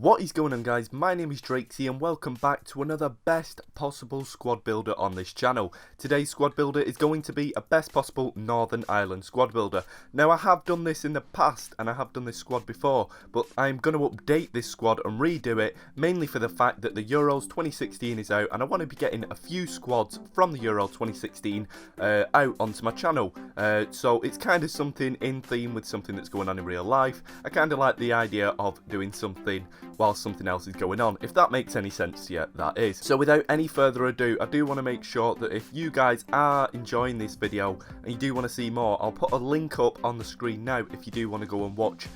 What is going on, guys? My name is Drakesy and welcome back to another best possible squad builder on this channel. Today's squad builder is going to be a best possible Northern Ireland squad builder. Now, I have done this in the past and I have done this squad before, but I'm going to update this squad and redo it, mainly for the fact that the Euros 2016 is out and I want to be getting a few squads from the Euro 2016 out onto my channel. So it's kind of something in theme with something that's going on in real life. I kind of like the idea of doing something while something else is going on, if that makes any sense yet, that is. So without any further ado, I do want to make sure that if you guys are enjoying this video and you do want to see more, I'll put a link up on the screen now if you do want to go and watch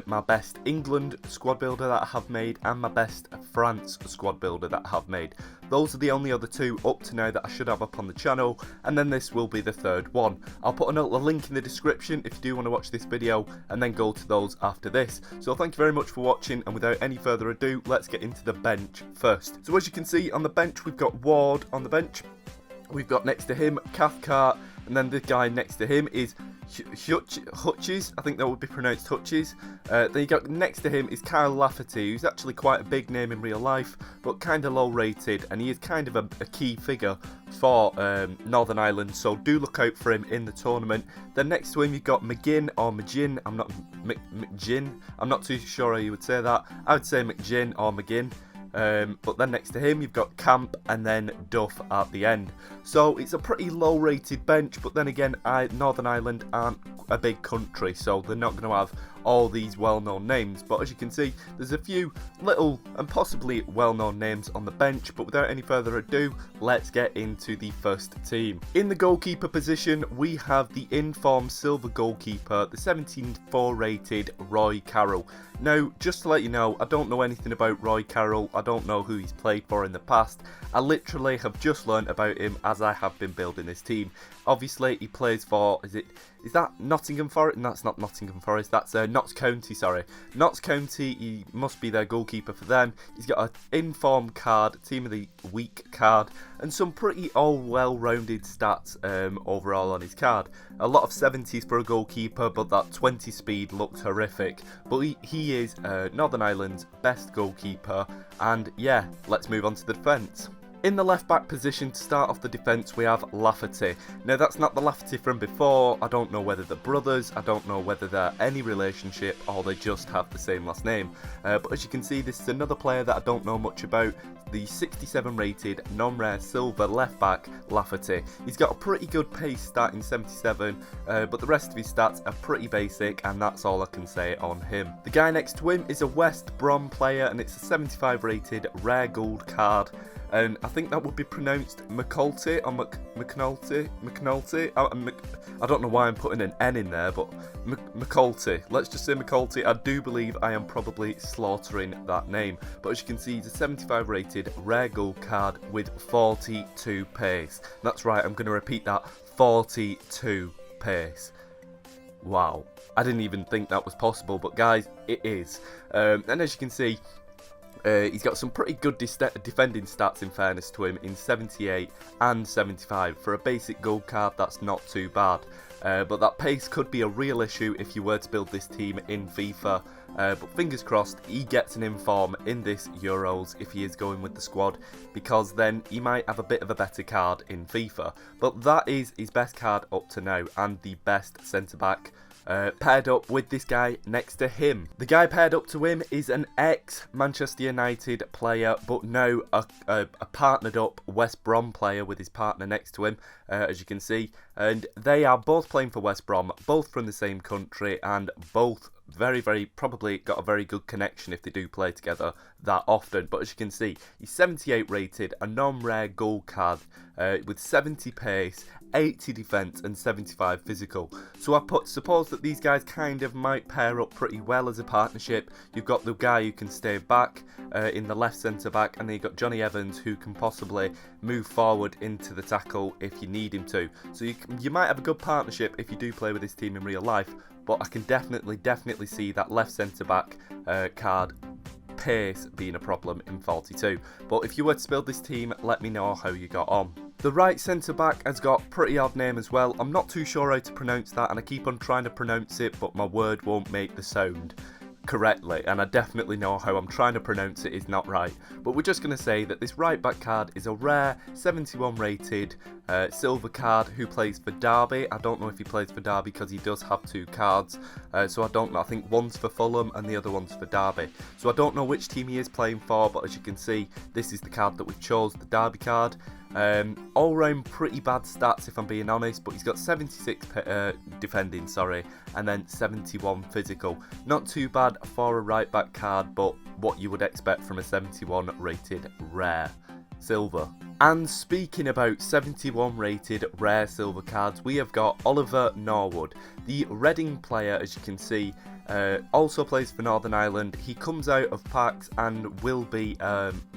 my best England squad builder that I have made and my best France squad builder that I have made. Those are the only other two up to now that I should have up on the channel, and then this will be the third one. I'll put a link in the description if you do want to watch this video and then go to those after this. So thank you very much for watching, and without any further ado, let's get into the bench first. So as you can see on the bench, we've got Ward on the bench. We've got next to him Cathcart, and then the guy next to him is Hutches, I think that would be pronounced Hutches. Then you got next to him is Kyle Lafferty, who's actually quite a big name in real life, but kind of low rated, and he is kind of a key figure for Northern Ireland, so do look out for him in the tournament. Then next to him you've got McGinn or McGinn, McGinn, I'm not too sure how you would say that. I would say McGinn or McGinn. But then next to him you've got Camp and then Duff at the end. So it's a pretty low rated bench, but then again Northern Ireland aren't a big country, so they're not going to have all these well-known names. But as you can see, there's a few little and possibly well-known names on the bench. But without any further ado, let's get into the first team. In the goalkeeper position, we have the in-form silver goalkeeper, the 17-4 rated Roy Carroll. Now, just to let you know, I don't know anything about Roy Carroll. I don't know who he's played for in the past. I literally have just learnt about him as I have been building this team. Obviously, he plays for, is that Nottingham Forest? No, that's not Nottingham Forest, that's Notts County, sorry. Notts County, he must be their goalkeeper for them. He's got an in-form card, Team of the Week card, and some pretty well-rounded stats overall on his card. A lot of 70s for a goalkeeper, but that 20 speed looks horrific. But he is Northern Ireland's best goalkeeper, and yeah, let's move on to the defence. In the left back position, to start off the defence, we have Lafferty. Now, that's not the Lafferty from before. I don't know whether they're brothers, I don't know whether they're any relationship, or they just have the same last name. But as you can see, this is another player that I don't know much about. The 67 rated, non-rare silver left back, Lafferty. He's got a pretty good pace starting 77, but the rest of his stats are pretty basic, and that's all I can say on him. The guy next to him is a West Brom player, and it's a 75 rated rare gold card. And I think that would be pronounced McNulty or McNulty. I don't know why I'm putting an N in there, but McNulty. Let's just say McNulty. I do believe I am probably slaughtering that name. But as you can see, he's a 75 rated rare gold card with 42 pace. That's right, I'm going to repeat that, 42 pace. Wow, I didn't even think that was possible, but guys, it is. And as you can see, he's got some pretty good defending stats in fairness to him in 78 and 75. For a basic gold card, that's not too bad. But that pace could be a real issue if you were to build this team in FIFA. But fingers crossed he gets an inform in this Euros if he is going with the squad, because then he might have a bit of a better card in FIFA. But that is his best card up to now and the best centre-back. Paired up with this guy next to him. The guy paired up to him is an ex-Manchester United player, but now a partnered up West Brom player with his partner next to him, as you can see. And they are both playing for West Brom, both from the same country, and both very probably got a very good connection if they do play together that often. But as you can see, he's 78 rated, a non-rare gold card with 70 pace, 80 defence and 75 physical. So I suppose that these guys kind of might pair up pretty well as a partnership. You've got the guy who can stay back in the left centre back, and then you've got Johnny Evans who can possibly move forward into the tackle if you need him to. So you might have a good partnership if you do play with this team in real life, but I can definitely see that left centre back card pace being a problem in 42. But if you were to build this team, let me know how you got on. The right centre back has got a pretty odd name as well. I'm not too sure how to pronounce that, and I keep on trying to pronounce it, but my word won't make the sound. correctly, and I definitely know how I'm trying to pronounce it is not right, but we're just going to say that this right back card is a rare 71 rated silver card who plays for Derby. I don't know if he plays for Derby because he does have 2 cards, so I don't know. I think one's for Fulham and the other one's for Derby, so I don't know which team he is playing for, but as you can see, this is the card that we've chose, the Derby card. All round pretty bad stats if I'm being honest, but he's got 76 defending, and then 71 physical. Not too bad for a right back card, but what you would expect from a 71 rated rare silver. And speaking about 71 rated rare silver cards, we have got Oliver Norwood, the Reading player. As you can see, also plays for Northern Ireland. He comes out of packs and will be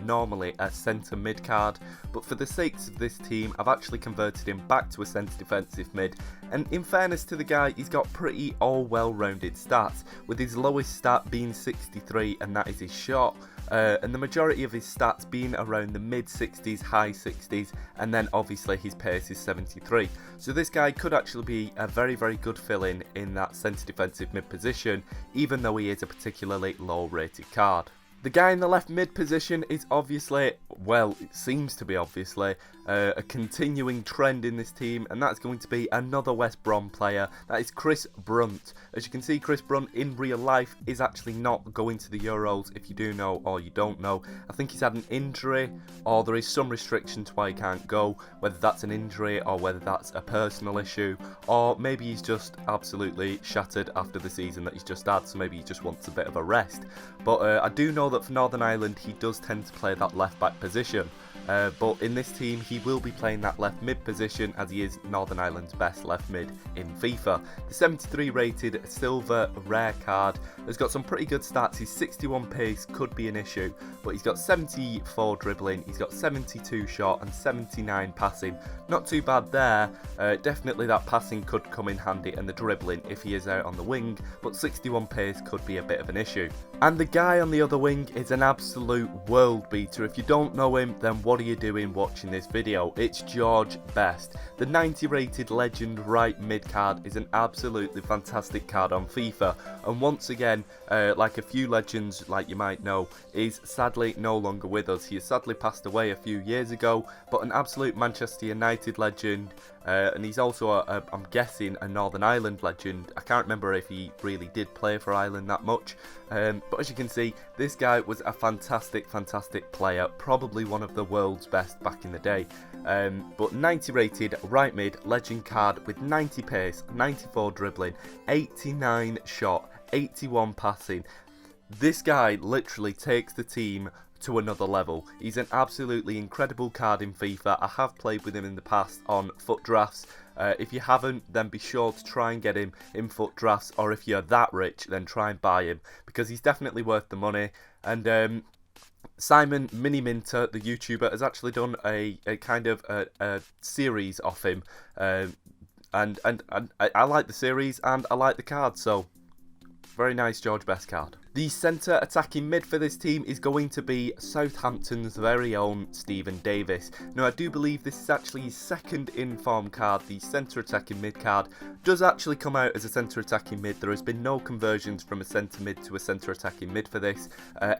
normally a centre mid card, but for the sakes of this team, I've actually converted him back to a centre defensive mid. And in fairness to the guy, he's got pretty all well-rounded stats, with his lowest stat being 63, and that is his shot. And the majority of his stats being around the mid 60s, high 60s, and then obviously his pace is 73. So this guy could actually be a very, very good fill-in in that centre defensive mid position, even though he is a particularly low rated card. The guy in the left mid position is obviously, well, it seems to be obviously, a continuing trend in this team, and that's going to be another West Brom player. That is Chris Brunt. As you can see, Chris Brunt in real life is actually not going to the Euros, if you do know or you don't know. I think he's had an injury, or there is some restriction to why he can't go, whether that's an injury or whether that's a personal issue, or maybe he's just absolutely shattered after the season that he's just had, so maybe he just wants a bit of a rest. But I do know that for Northern Ireland he does tend to play that left back position. But in this team he will be playing that left mid position, as he is Northern Ireland's best left mid in FIFA. The 73 rated silver rare card has got some pretty good stats. His 61 pace could be an issue, but he's got 74 dribbling, he's got 72 shot and 79 passing. Not too bad there. Definitely that passing could come in handy, and the dribbling if he is out on the wing, but 61 pace could be a bit of an issue. And the guy on the other wing is an absolute world beater. If you don't know him, then what are you doing watching this video? It's George Best. The 90 rated legend right mid card is an absolutely fantastic card on FIFA, and once again, like a few legends like you might know, is sadly no longer with us. He has sadly passed away a few years ago, but an absolute Manchester United legend. And he's also, I'm guessing, a Northern Ireland legend. I can't remember if he really did play for Ireland that much. But as you can see, this guy was a fantastic, fantastic player. Probably one of the world's best back in the day. But 90 rated right mid legend card with 90 pace, 94 dribbling, 89 shot, 81 passing. This guy literally takes the team to another level. He's an absolutely incredible card in FIFA. I have played with him in the past on foot drafts. If you haven't, then be sure to try and get him in foot drafts, or if you're that rich, then try and buy him, because he's definitely worth the money. And Simon Miniminter, the YouTuber, has actually done a kind of a series of him, and I like the series and I like the card, so very nice George Best card. The centre attacking mid for this team is going to be Southampton's very own Stephen Davis. Now, I do believe this is actually his second in-form card. The centre attacking mid card does actually come out as a centre attacking mid. There has been no conversions from a centre mid to a centre attacking mid for this.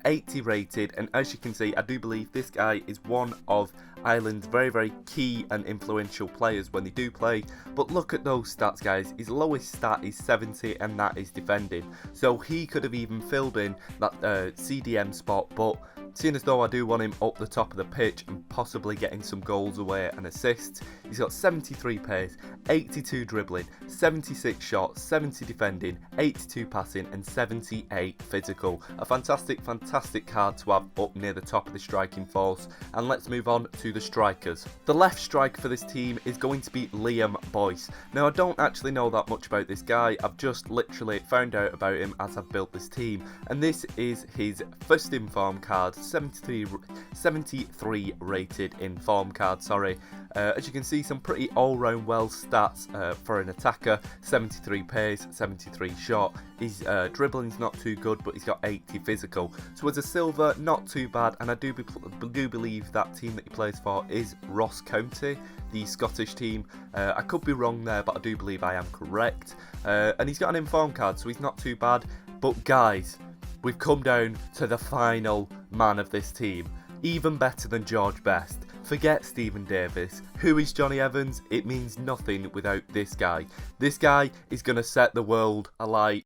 80 rated, and as you can see, I do believe this guy is one of Ireland's very, very key and influential players when they do play. But look at those stats, guys. His lowest stat is 70, and that is defending. So he could have even filled in that CDM spot, but seeing as though I do want him up the top of the pitch and possibly getting some goals away and assists, he's got 73 pace, 82 dribbling, 76 shots, 70 defending, 82 passing and 78 physical. A fantastic, fantastic card to have up near the top of the striking force. And let's move on to the strikers. The left striker for this team is going to be Liam Boyce. Now, I don't actually know that much about this guy. I've just literally found out about him as I've built this team, and this is his first in-form card. 73 rated in-form card, sorry. As you can see, some pretty all-round well stats for an attacker. 73 pace, 73 shot. His dribbling's not too good, but he's got 80 physical. So as a silver, not too bad, and I do believe that team that he plays for is Ross County, the Scottish team. I could be wrong there, but I do believe I am correct. And he's got an in-form card, so he's not too bad. But guys, we've come down to the final man of this team. Even better than George Best. Forget Stephen Davis. Who is Johnny Evans? It means nothing without this guy. This guy is going to set the world alight.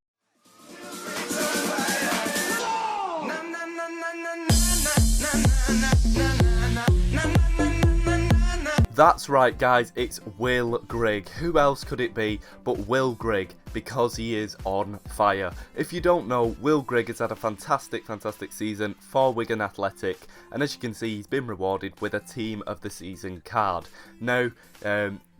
That's right guys, it's Will Grigg. Who else could it be but Will Grigg, because he is on fire. If you don't know, Will Grigg has had a fantastic season for Wigan Athletic, and as you can see, he's been rewarded with a Team of the Season card. Now,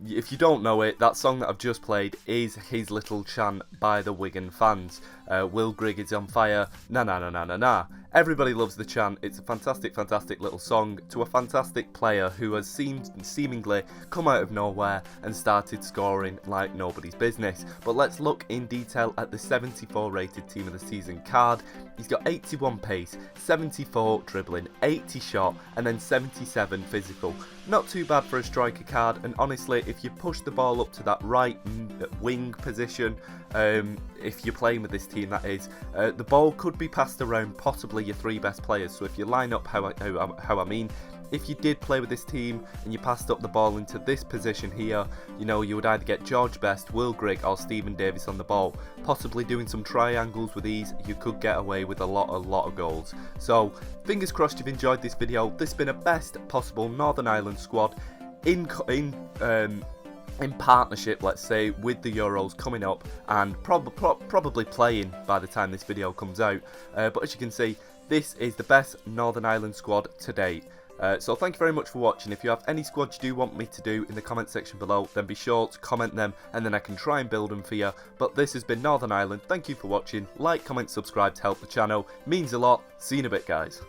if you don't know it, that song that I've just played is his little chant by the Wigan fans. Will Grigg is on fire, na na na na na na. Everybody loves the chant. It's a fantastic little song to a fantastic player who has seemingly come out of nowhere and started scoring like nobody's business. But let's look in detail at the 74 rated Team of the Season card. He's got 81 pace, 74 dribbling, 80 shot, and then 77 physical. Not too bad for a striker card, and honestly, if you push the ball up to that right wing position, if you're playing with this team that is, the ball could be passed around possibly your three best players. So if you line up how I mean, if you did play with this team and you passed up the ball into this position here, you know, you would either get George Best, Will Grigg or Stephen Davis on the ball. Possibly doing some triangles with these, you could get away with a lot of goals. So fingers crossed you've enjoyed this video. This has been a best possible Northern Ireland squad in partnership, let's say, with the Euros coming up, and probably playing by the time this video comes out. But as you can see, this is the best Northern Ireland squad to date. So thank you very much for watching. If you have any squads you do want me to do in the comment section below, then be sure to comment them and then I can try and build them for you. But this has been Northern Ireland. Thank you for watching. Like, comment, subscribe to help the channel. Means a lot. See you in a bit, guys.